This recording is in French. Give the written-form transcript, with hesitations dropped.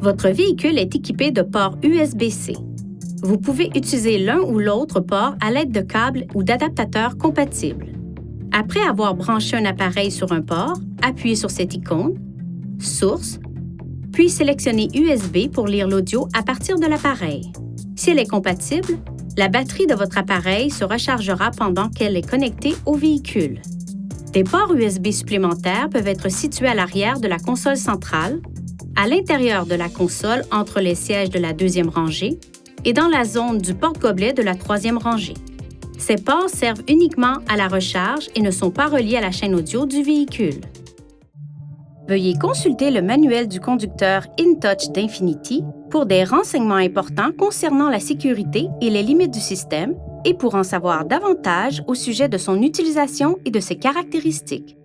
Votre véhicule est équipé de ports USB-C. Vous pouvez utiliser l'un ou l'autre port à l'aide de câbles ou d'adaptateurs compatibles. Après avoir branché un appareil sur un port, appuyez sur cette icône « Source », puis sélectionnez USB pour lire l'audio à partir de l'appareil. Si elle est compatible, la batterie de votre appareil se rechargera pendant qu'elle est connectée au véhicule. Des ports USB supplémentaires peuvent être situés à l'arrière de la console centrale, à l'intérieur de la console entre les sièges de la deuxième rangée et dans la zone du porte-gobelet de la troisième rangée. Ces ports servent uniquement à la recharge et ne sont pas reliés à la chaîne audio du véhicule. Veuillez consulter le manuel du conducteur InTouch d'Infiniti pour des renseignements importants concernant la sécurité et les limites du système et pour en savoir davantage au sujet de son utilisation et de ses caractéristiques.